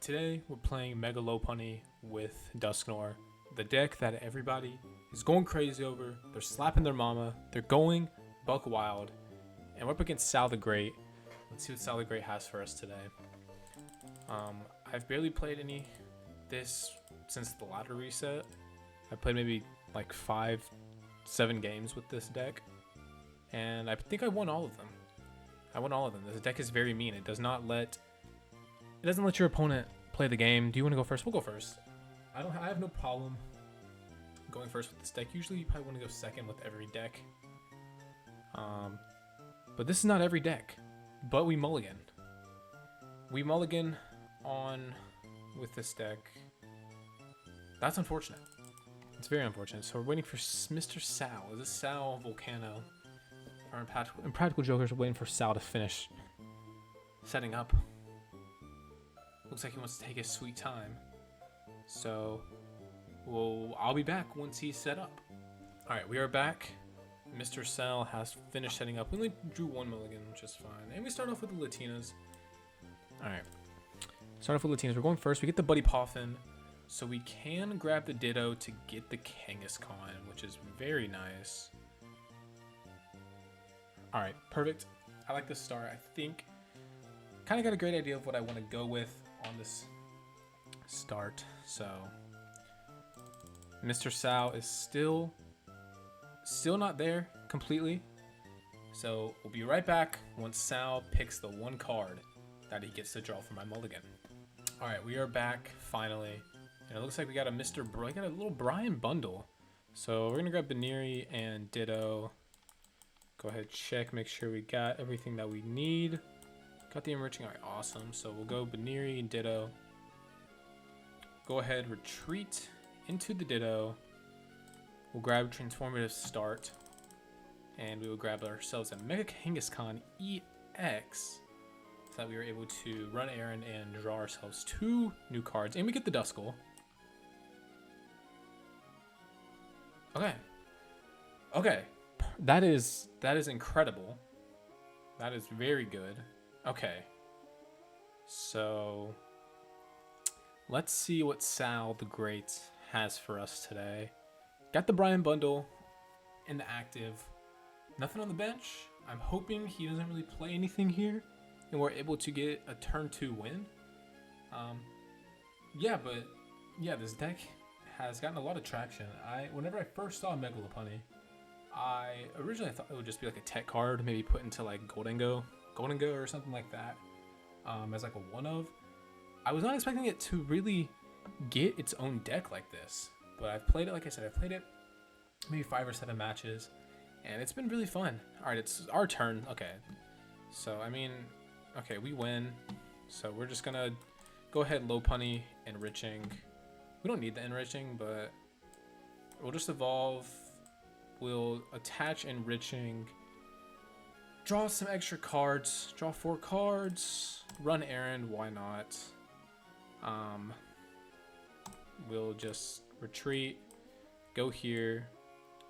Today we're playing Mega Lopunny with Dusknoir, the deck that everybody is going crazy over. They're slapping their mama, they're going buck wild, and we're up against Sal the Great. Let's see what Sal the Great has for us today. I've barely played any this since the ladder reset. I played maybe like 5-7 games with this deck, and I think I won all of them. This deck is very mean. It doesn't let your opponent play the game. Do you want to go first? We'll go first. I have no problem going first with this deck. Usually you probably want to go second with every deck. But this is not every deck. But we mulligan. We mulligan on with this deck. That's unfortunate. It's very unfortunate. So we're waiting for Mr. Sal. Is this Sal Volcano? Our Impractical Jokers are waiting for Sal to finish setting up. Looks like he wants to take his sweet time. So, I'll be back once he's set up. Alright, we are back. Mr. Sal has finished setting up. We only drew one mulligan, which is fine. And we start off with the Latinas. Alright. Start off with Latinas. We're going first. We get the Buddy Poffin. So we can grab the Ditto to get the Kangaskhan, which is very nice. Alright, perfect. I like this start. I think kind of got a great idea of what I want to go with on this start. So Mr. Sal is still not there completely. So we'll be right back once Sal picks the one card that he gets to draw for my mulligan. All right, we are back finally. And it looks like we got a we got a little Brian bundle. So we're gonna grab Buneary and Ditto. Go ahead, check, make sure we got everything that we need. Got the enriching, alright, awesome. So we'll go Buneary and Ditto. Go ahead, retreat into the Ditto. We'll grab Transformative Start. And we will grab ourselves a Mega Kangaskhan EX. So that we were able to run errand and draw ourselves 2 new cards. And we get the Duskull. Okay. That is incredible. That is very good. Okay. So let's see what Sal the Great has for us today. Got the Brian bundle in the active. Nothing on the bench. I'm hoping he doesn't really play anything here and we're able to get a turn 2 win. This deck has gotten a lot of traction. Whenever I first saw Mega Lopunny, I originally thought it would just be like a tech card, maybe put into like Golden Go or something like that, as like a one of. I was not expecting it to really get its own deck like this, but I've played it, like I said, I've played it maybe 5 or 7 matches, and it's been really fun. All right, it's our turn. Okay, so I mean, okay, we win, so we're just gonna go ahead, Lopunny, enriching. We don't need the enriching, but we'll just evolve. We'll attach enriching, draw some extra cards, draw 4 cards, run errand, why not? We'll just retreat, go here.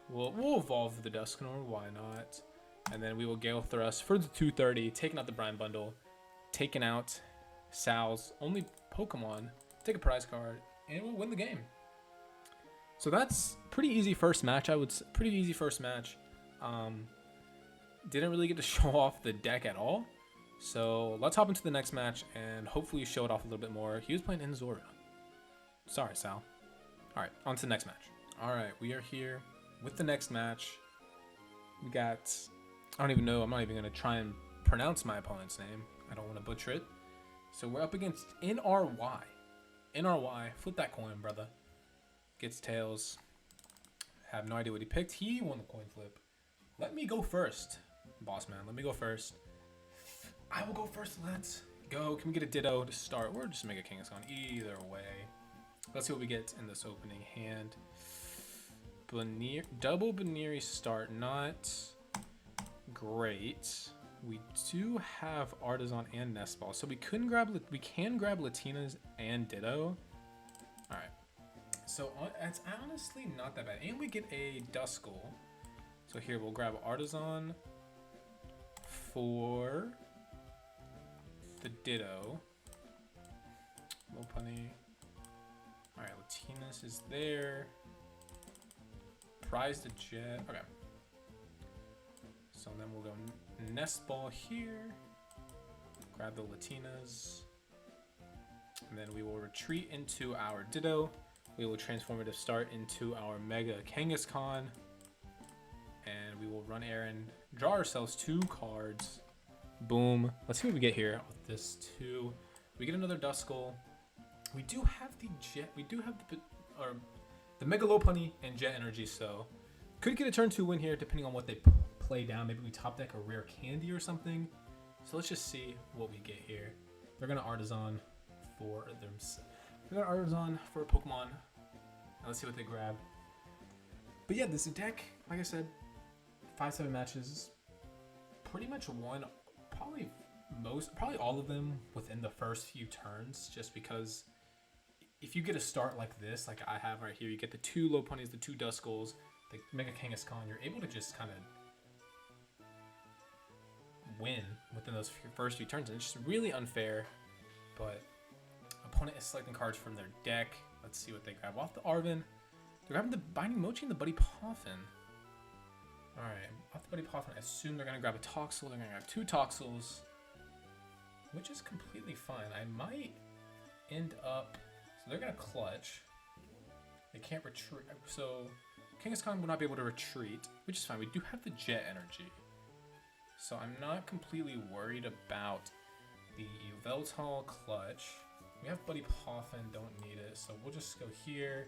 We'll evolve the Dusknoir, why not? And then we will Gale Thrust for the 230, taking out the Brian bundle, taking out Sal's only Pokemon, take a prize card, and we'll win the game. So that's pretty easy first match. Didn't really get to show off the deck at all. So let's hop into the next match and hopefully show it off a little bit more. He was playing in Zoroark. Sorry, Sal. All right, on to the next match. All right, we are here with the next match. We got, I don't even know. I'm not even going to try and pronounce my opponent's name. I don't want to butcher it. So we're up against NRY. NRY, flip that coin, brother. Gets tails. Have no idea what he picked. He won the coin flip. Let me go first, boss man. Let me go first. I will go first. Let's go. Can we get a Ditto to start? We're just Mega Kangaskhan either way. Let's see what we get in this opening hand. Double Buneary start. Not great. We do have Artazon and Nest Ball, so we can grab Latinas and Ditto. All right. So it's honestly not that bad. And we get a Duskull. So here we'll grab Artazon for the Ditto. We'll Lopunny. Alright, Latias is there. Prize the Jet. Okay. So then we'll go Nest Ball here. Grab the Latias. And then we will retreat into our Ditto. We will transform it to start into our Mega Kangaskhan. And we will run errand, draw ourselves 2 cards. Boom. Let's see what we get here with this 2. We get another Duskull. We do have the Jet. We do have the Mega Lopunny and Jet Energy, so could get a turn 2 win here depending on what they play down. Maybe we top deck a Rare Candy or something. So let's just see what we get here. They're gonna Artazon for them. They're gonna Artazon for a Pokemon. Now let's see what they grab. But yeah, this deck, like I said, 5-7 matches, pretty much won probably all of them within the first few turns, just because if you get a start like this, like I have right here, you get the 2 Lopunnies, the 2 Duskulls, the Mega Kangaskhan, you're able to just kind of win within those first few turns, and it's just really unfair. But opponent is selecting cards from their deck. Let's see what they grab off the Arven. They're grabbing the Binding Mochi and the Buddy Poffin. Alright, off the Buddy Poffin, I assume they're going to grab a Toxel. They're going to grab 2 Toxels, which is completely fine. I might end up... So they're going to clutch. They can't retreat. So Kangaskhan will not be able to retreat, which is fine. We do have the Jet Energy. So I'm not completely worried about the Yveltal clutch. We have Buddy Poffin, don't need it. So we'll just go here.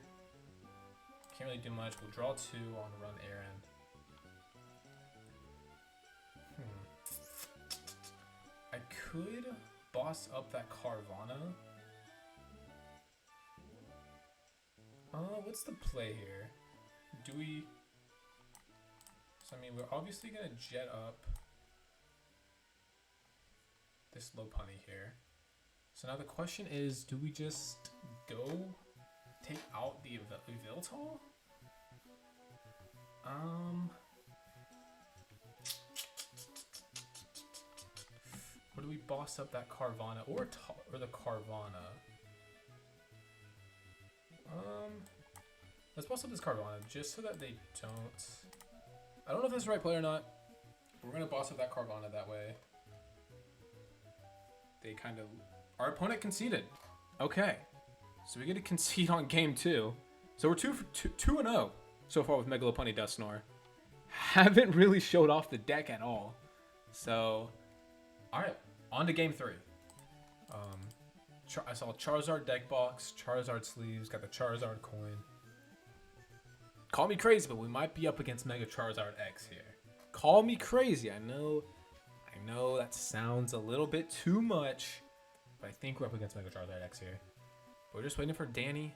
Can't really do much. We'll draw 2 on the run errand. I could boss up that Carvana. What's the play here? Do we... So I mean, we're obviously gonna jet up this Lopunny here. So now the question is, do we just go take out the Yveltal? Or do we boss up that Carvana or the Carvana? Let's boss up this Carvana just so that they don't... I don't know if that's the right play or not, but we're going to boss up that Carvana that way. They kind of... Our opponent conceded. Okay. So we get to concede on game 2. So we're 2-0 so far with Mega Lopunny Dusknoir. Haven't really showed off the deck at all. So, alright. On to game 3. I saw Charizard deck box, Charizard sleeves, got the Charizard coin. Call me crazy, but we might be up against Mega Charizard X here. Call me crazy. I know that sounds a little bit too much, but I think we're up against Mega Charizard X here. We're just waiting for Danny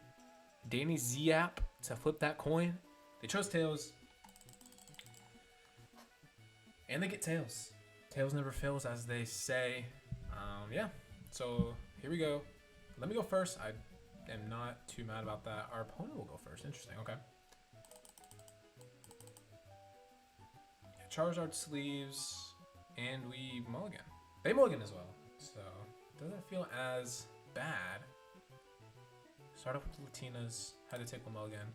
Ziap to flip that coin. They chose Tails. And they get Tails. Tails never fails, as they say. Yeah, so here we go. Let me go first. I am not too mad about that. Our opponent will go first. Interesting, okay. Yeah, Charizard sleeves, and we mulligan. They mulligan as well, so it doesn't feel as bad. Start off with Latinas. Had to take one mulligan.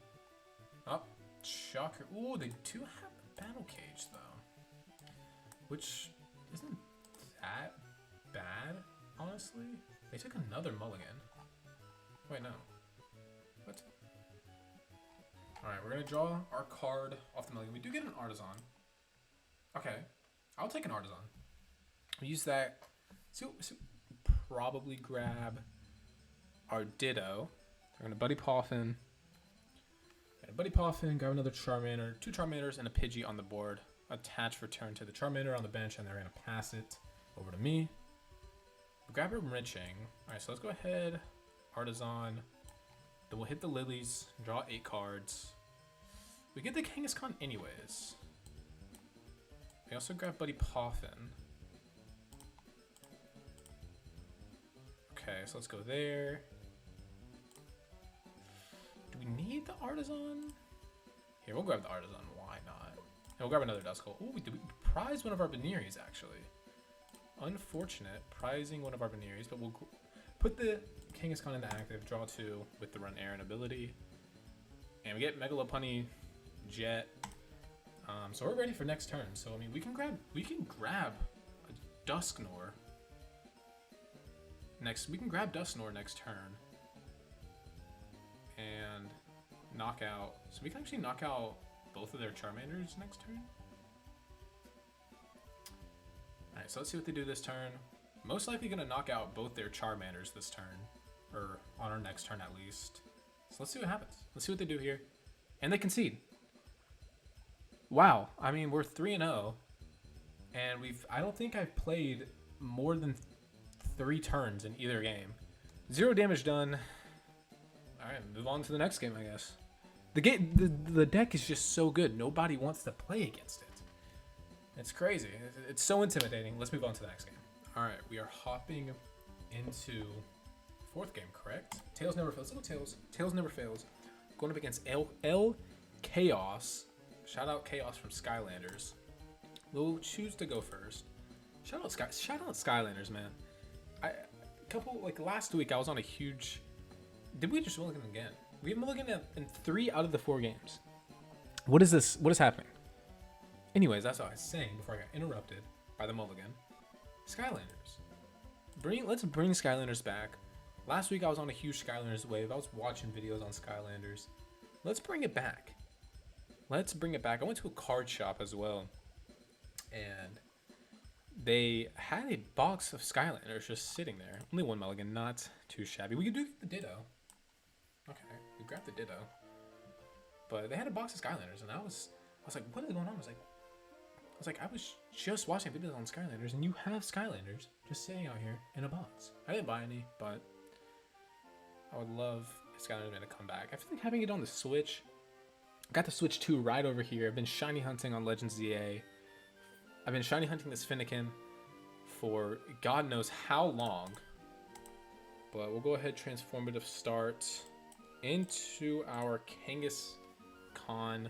Oh, shocker. Ooh, they do have the battle cage, though. Which isn't that bad, honestly. They took another mulligan. Wait, no. What? Alright, we're going to draw our card off the mulligan. We do get an Artazon. Okay. I'll take an Artazon. We use that. So probably grab our Ditto. We're going to Buddy Poffin. Buddy Poffin, grab another Charmander, 2 Charmanders, and a Pidgey on the board. Attach return to the Charmander on the bench, and they're going to pass it over to me. We grab Enriching. Alright, so let's go ahead. Artazon. Then we'll hit the Lilies, draw 8 cards. We get the Kangaskhan anyways. We also grab Buddy Poffin. Okay, so let's go there. Do we need the Artazon? Here, we'll grab the Artazon. Why not? And we'll grab another Duskull. Ooh, we prize one of our Bunearies, actually. Unfortunate, prizing one of our Bunearies, but we'll put the Kangaskhan into active, draw 2 with the Run Aaron ability. And we get Mega Lopunny, Jet. So we're ready for next turn. So I mean, we can grab a Dusknoir. We can grab Dusknoir next turn. And knock out. So we can actually knock out both of their Charmanders next turn. Alright, so let's see what they do this turn. Most likely going to knock out both their Charmanders this turn. Or on our next turn at least. So let's see what happens. Let's see what they do here. And they concede. Wow. I mean, we're 3-0. And I don't think I've played more than 3 turns in either game. 0 damage done. Alright, move on to the next game, I guess. The deck is just so good. Nobody wants to play against it. It's crazy. It's so intimidating. Let's move on to the next game. Alright, we are hopping into 4th game, correct? Tails never fails. Let's go Tails. Tails never fails. Going up against L Chaos. Shout out Chaos from Skylanders. We'll choose to go first. Shout out Skylanders, man. Last week I was on a huge. Did we just mulligan again? We have mulligan in 3 out of the 4 games. What is this? What is happening? Anyways, that's what I was saying before I got interrupted by the mulligan. Skylanders. Let's bring Skylanders back. Last week I was on a huge Skylanders wave. I was watching videos on Skylanders. Let's bring it back. Let's bring it back. I went to a card shop as well. And they had a box of Skylanders just sitting there. Only 1 mulligan, not too shabby. We could do the Ditto. Okay, we grabbed the Ditto. But they had a box of Skylanders, and I was like, what is going on? I was just watching videos on Skylanders, and you have Skylanders just sitting out here in a box. I didn't buy any, but I would love Skylanders to come back. I feel like having it on the Switch. I got the Switch 2 right over here. I've been shiny hunting on Legends ZA. I've been shiny hunting this Finnegan for God knows how long. But we'll go ahead, transformative start into our Kangaskhan.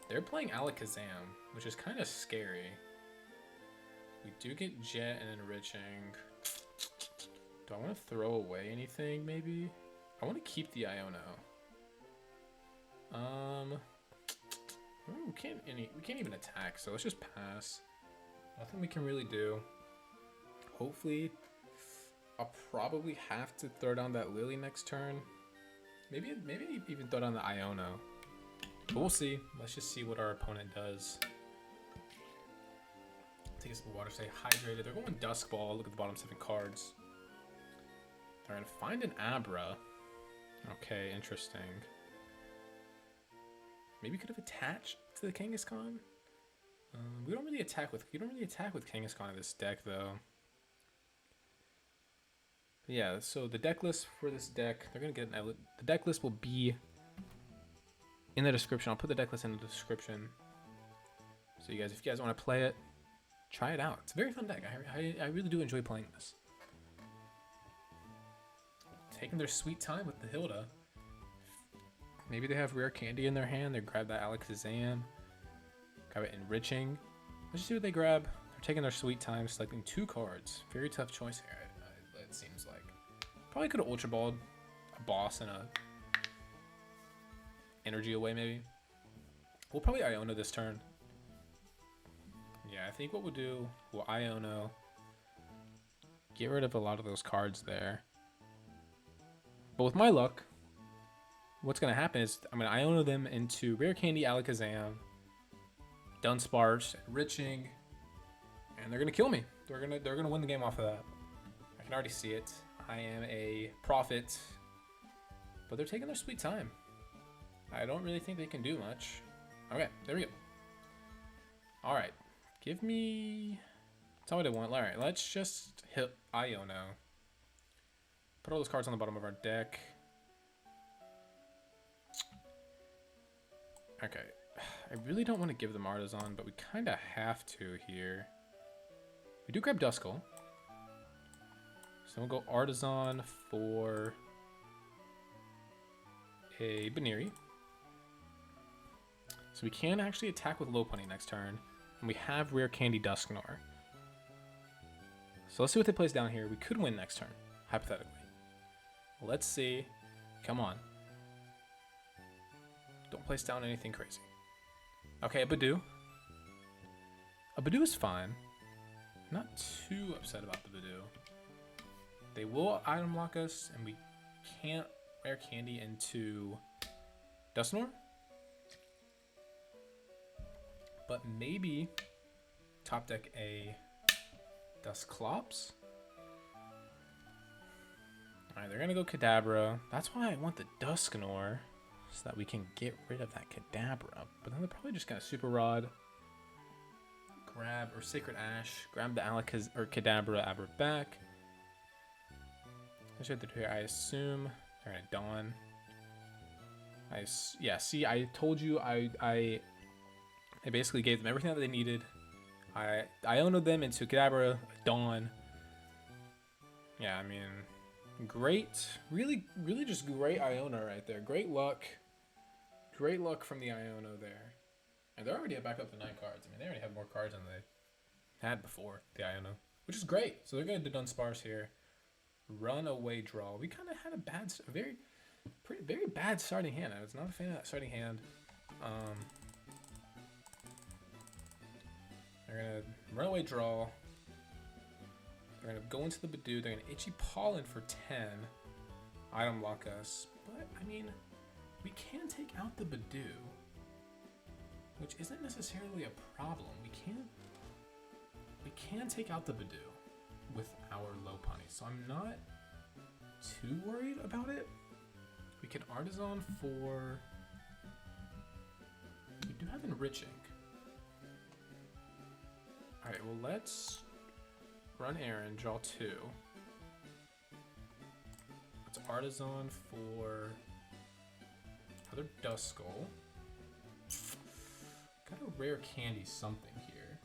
They're playing Alakazam, which is kind of scary. We do get Jet and Enriching. Do I want to throw away anything, maybe? I want to keep the Iono. We can't even attack, so let's just pass. Nothing we can really do. Hopefully, I'll probably have to throw down that Lillie next turn. Maybe even throw down the Iono. But we'll see. Let's just see what our opponent does. Take a sip of water, stay hydrated. They're going Dusk Ball. Look at the bottom 7 cards. They're going to find an Abra. Okay, interesting. Maybe could have attached to the Kangaskhan. We don't really attack with Kangaskhan in this deck though. But yeah, so the deck list for this deck, they're gonna get the deck list will be in the description. I'll put the deck list in the description. So you guys, if you guys want to play it, try it out. It's a very fun deck. I really do enjoy playing this. Taking their sweet time with the Hilda. Maybe they have Rare Candy in their hand. They grab that Alakazam. Grab it Enriching. Let's just see what they grab. They're taking their sweet time, selecting 2 cards. Very tough choice here, it seems like. Probably could have Ultra Balled a boss and a energy away, maybe. We'll probably Iono this turn. Yeah, I think what we'll do, we'll Iono. Get rid of a lot of those cards there. But with my luck, what's going to happen is I'm going to Iono them into Rare Candy, Alakazam, Dunsparce, Enriching, and they're going to kill me. They're going to win the game off of that. I can already see it. I am a prophet, but they're taking their sweet time. I don't really think they can do much. Okay, there we go. All right, give me. Tell me what I want. All right, let's just hit Iono. Put all those cards on the bottom of our deck. Okay, I really don't want to give them Artazon, but we kind of have to here. We do grab Duskull. So we'll go Artazon for a Buneary. So we can actually attack with Lopunny next turn. And we have Rare Candy Dusknoir. So let's see what they place down here. We could win next turn, hypothetically. Let's see. Come on. Don't place down anything crazy. Okay, a Badoo. A Badoo is fine. Not too upset about the Badoo. They will item lock us, and we can't Rare Candy into Dusknoir. But maybe top deck a Dusclops. Alright, they're gonna go Kadabra. That's why I want the Dusknoir, so that we can get rid of that Kadabra. But then they're probably just gonna Super Rod, grab, or Sacred Ash, grab the Alakazam or Kadabra Abra back. I assume they're gonna Dawn. Yeah, see, I told you I basically gave them everything that they needed. I Iono'd them into Kadabra, Dawn. Yeah, I mean, great, really just great Iono right there. Great luck from the Iono there. And they're already back up to 9 cards. I mean, they already have more cards than they had before the Iono, which is great. So they're going to Dudunsparce here. Run away draw. We kind of had a very bad starting hand. I was not a fan of that starting hand. They're going to run away draw. They're going to go into the Badoo. They're going to Itchy Pollen for 10. Item lock us. But, I mean, we can take out the Badoo, which isn't necessarily a problem. We can take out the Badoo with our Lopunny, so I'm not too worried about it. We can Artazon for... We do have Enriching. Alright, well, let's run Aaron, draw 2. Let's Artazon for another Duskull. Got a Rare Candy something here.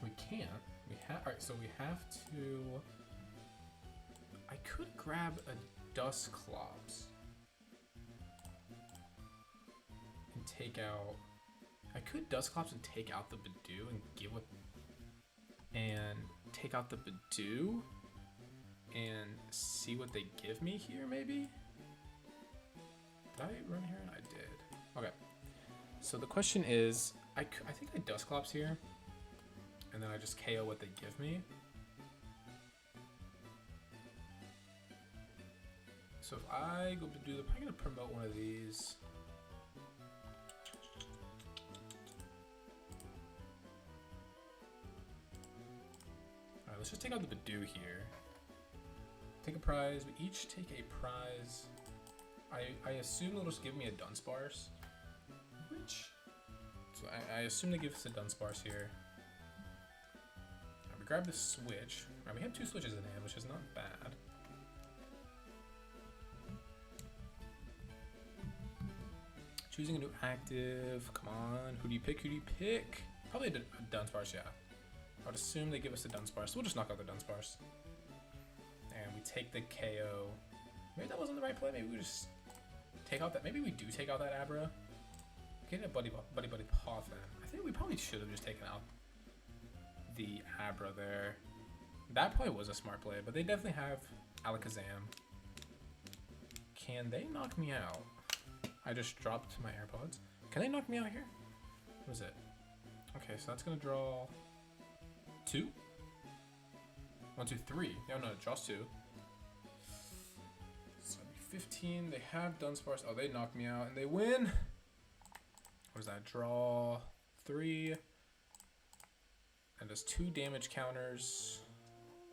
We can't. Alright, so we have to... I could grab a Dusclops and take out... I could Dusclops and take out the Badoo and give what... And take out the Badoo and see what they give me here, maybe? Did I run here? And I did. Okay. So the question is, I think I Dusclops here, and then I just KO what they give me. So if I go to do the, I'm gonna promote one of these. All right, let's just take out the Badoo here. Take a prize. We each take a prize. I assume they'll just give me a Dunsparce, which. So I assume they give us a Dunsparce here. Right, we grab the Switch. Right, we have 2 Switches in hand, which is not bad. Choosing a new active. Come on. Who do you pick? Who do you pick? Probably a Dunsparce, yeah. I would assume they give us a Dunsparce. We'll just knock out the Dunsparce. And we take the KO. Maybe that wasn't the right play. Maybe we just take out that. Maybe we do take out that Abra. Get a Buddy-Buddy Poffin. I think we probably should have just taken out the Abra there. That probably was a smart play, but they definitely have Alakazam. Can they knock me out? I just dropped my AirPods. Can they knock me out here? What is it? Okay, so that's gonna draw 2. 1, 2, 3. No, it draws 2. So 15. They have Dunsparce. Oh, they knocked me out and they win. What is that? Draw 3. And does 2 damage counters.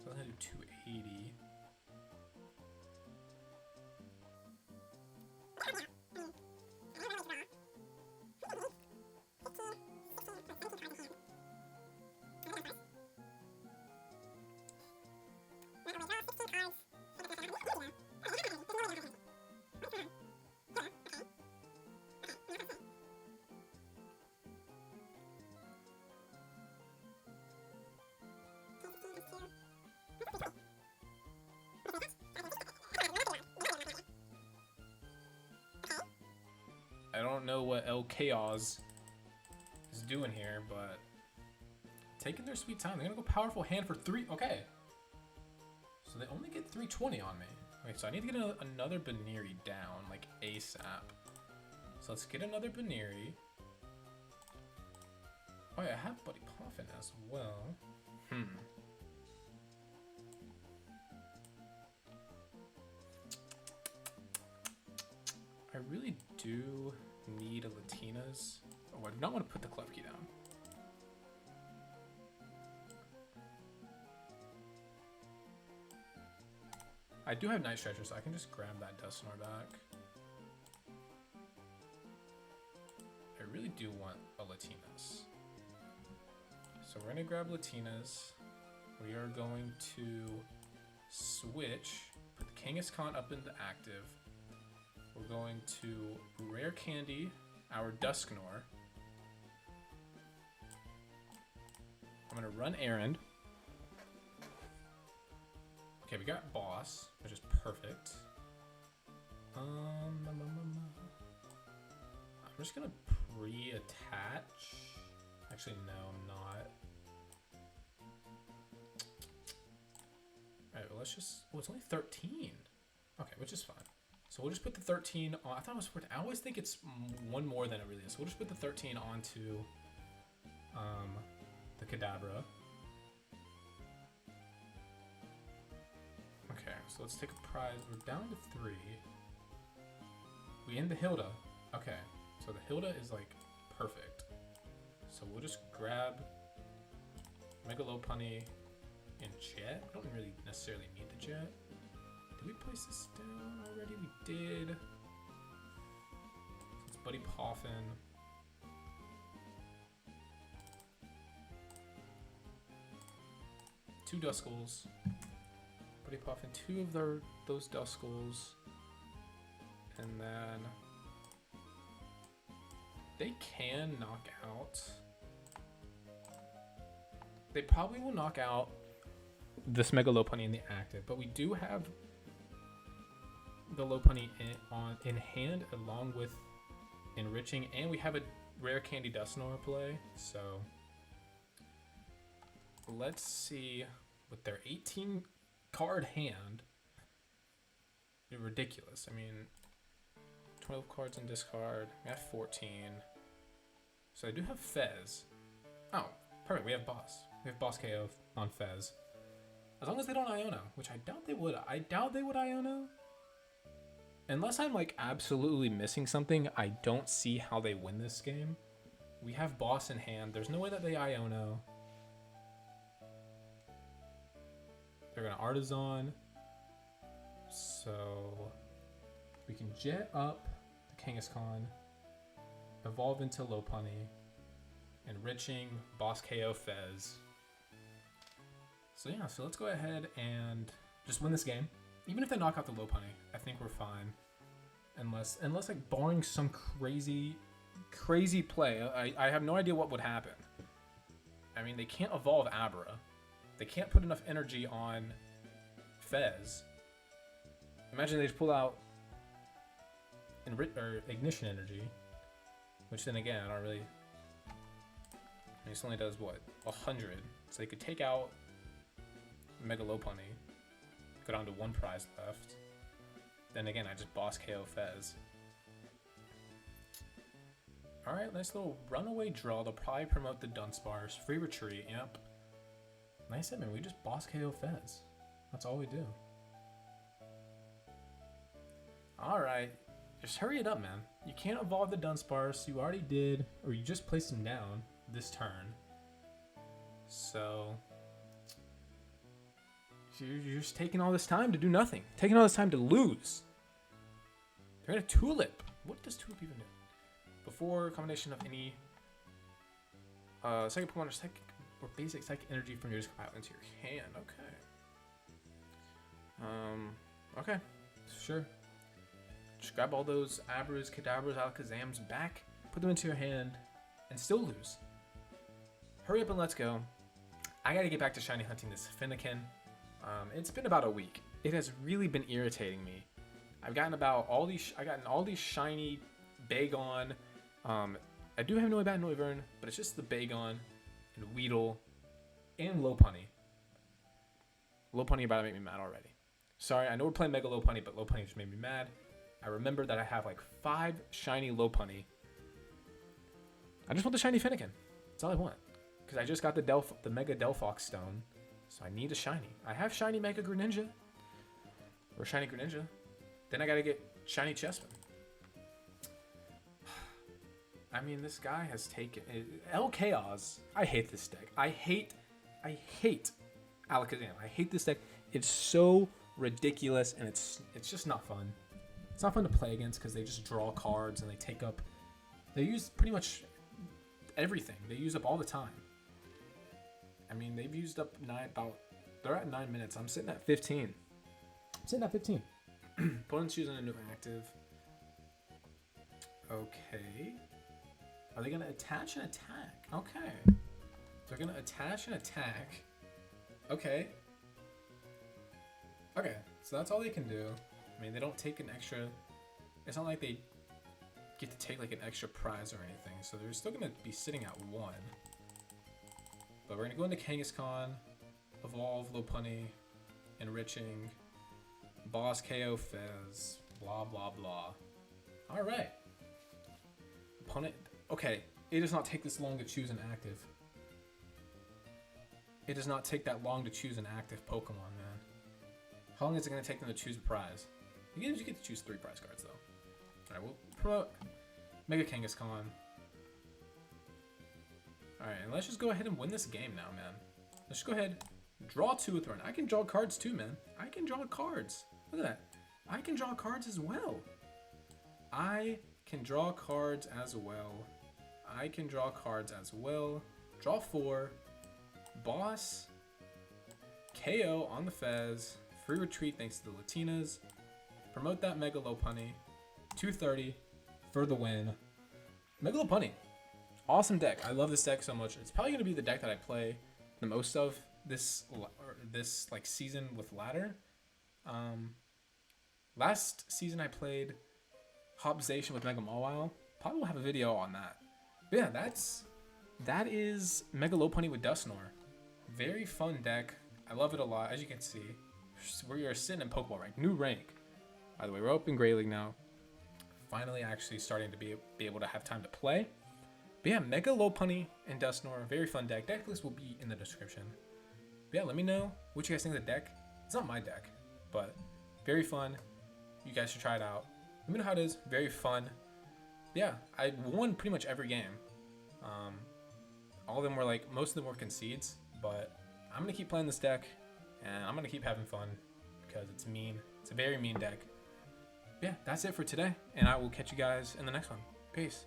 So I'm gonna do 280. I don't know what El Chaos is doing here, but taking their sweet time. They're gonna go powerful hand for 3. Okay. So they only get 320 on me. Wait, so I need to get another Buneary down, like ASAP. So let's get another Buneary. Oh yeah, I have Buddy Poffin as well. I really do need a Latias. Oh, I do not want to put the Klefki down. I do have Night Stretcher, so I can just grab that Dusknoir back. I really do want a Latias. So we're gonna grab Latias. We are going to switch, put the Kangaskhan up into active. We're going to Rare Candy our Dusknoir. I'm gonna run errand. Okay, we got boss, which is perfect. I'm just gonna pre-attach. Actually, no, I'm not. Alright, well, let's just. Oh, it's only 13. Okay, which is fine. So we'll just put the 13 on. I thought it was 14. I always think it's one more than it really is. So we'll just put the 13 onto the Kadabra. Okay, so let's take a prize. We're down to 3. We end the Hilda. Okay, so the Hilda is like perfect. So we'll just grab Mega Lopunny and Jet. We don't really necessarily need the Jet. Did we place this down already? We did. So it's Buddy Poffin. Two Duskulls. Buddy Poffin, 2 of those Duskulls. And then they can knock out. They probably will knock out this Mega Lopunny in the active, but we do have the Lopunny in hand along with Enriching, and we have a Rare Candy Dusknoir play. So let's see with their 18 card hand. They're ridiculous. I mean, 12 cards in discard. We have 14. So I do have Fez. Oh, perfect. We have Boss. We have Boss KO on Fez. As long as they don't Iono, which I doubt they would. I doubt they would Iono. Unless I'm like absolutely missing something, I don't see how they win this game. We have Boss in hand. There's no way that they Iono. They're gonna Artazon. So we can jet up the Kangaskhan, evolve into Lopunny, Enriching, Boss KO Fez. So yeah, so let's go ahead and just win this game. Even if they knock out the Lopunny, I think we're fine. Unless like barring some crazy play, I have no idea what would happen. I mean, they can't evolve Abra. They can't put enough energy on Fez. Imagine they just pull out Ignition Energy, which then again, I don't really. I mean, this only does what, 100. So they could take out Mega Lopunny, go down to 1 prize left. Then again, I just Boss KO Fez. Alright, nice little runaway draw. They'll probably promote the Dudunsparce. Free retreat, yep. Nice hit, man. We just Boss KO Fez. That's all we do. Alright. Just hurry it up, man. You can't evolve the Dudunsparce. You already did, or you just placed him down this turn. So you're just taking all this time to do nothing. Taking all this time to lose. They're gonna Tulip. What does Tulip even do? Before combination of any second Pokemon or basic psychic energy from your discard pile into your hand. Okay. Okay. Sure. Just grab all those Abras, Kadabras, Alakazams back, put them into your hand, and still lose. Hurry up and let's go. I gotta get back to shiny hunting this Fennekin. It's been about a week. It has really been irritating me. I've gotten all these shiny Bagon. I do have Noibat and Noivern, but it's just the Bagon and Weedle and Lopunny. Lopunny about to make me mad already. Sorry, I know we're playing Mega Lopunny, but Lopunny just made me mad. I remember that I have like 5 shiny Lopunny. I just want the shiny Finnegan. That's all I want. Because I just got the Mega Delphox Stone. So I need a shiny. I have shiny Mega Greninja. Or shiny Greninja. Then I gotta get shiny Chespin. I mean, this guy has taken... El Chaos. I hate this deck. I hate Alakazam. I hate this deck. It's so ridiculous, and it's just not fun. It's not fun to play against because they just draw cards and they take up... They use pretty much everything. They use up all the time. I mean, they've used up they're at 9 minutes. I'm sitting at 15. Opponent's choosing a new active. Okay. Are they going to attach and attack? Okay. They're going to attach and attack. Okay. Okay, so that's all they can do. I mean, they don't take an extra... It's not like they get to take like an extra prize or anything. So they're still going to be sitting at 1. But we're going to go into Kangaskhan, Evolve, Lopunny, Enriching, Boss KO Fez, blah, blah, blah. Alright. Opponent... Okay, it does not take this long to choose an active. It does not take that long to choose an active Pokemon, man. How long is it going to take them to choose a prize? You get to choose 3 prize cards, though. Alright, we'll promote Mega Kangaskhan. Alright, and let's just go ahead and win this game now, man. Let's just go ahead, draw 2 with run. I can draw cards too, man. I can draw cards. Look at that. I can draw cards as well. I can draw cards as well. I can draw cards as well. Draw 4. Boss. KO on the Fez. Free retreat thanks to the Latinas. Promote that Mega Lopunny. 230 for the win. Mega Lopunny. Awesome deck. I love this deck so much. It's probably going to be the deck that I play the most of this like season with ladder. Last season I played Hopzation with Mega Mawile. Probably will have a video on that. But yeah, that is Mega Lopunny with Dusknoir. Very fun deck. I love it a lot. As you can see, we are sitting in Pokeball rank, new rank. By the way, we're up in Grey League now. Finally, actually starting to be able to have time to play. But yeah, Mega Lopunny and Dusknoir, very fun deck. Deck list will be in the description. But yeah, let me know what you guys think of the deck. It's not my deck, but very fun. You guys should try it out. Let me know how it is. Very fun. Yeah, I won pretty much every game. All of them were like, most of them were concedes, but I'm going to keep playing this deck, and I'm going to keep having fun because it's mean. It's a very mean deck. Yeah, that's it for today, and I will catch you guys in the next one. Peace.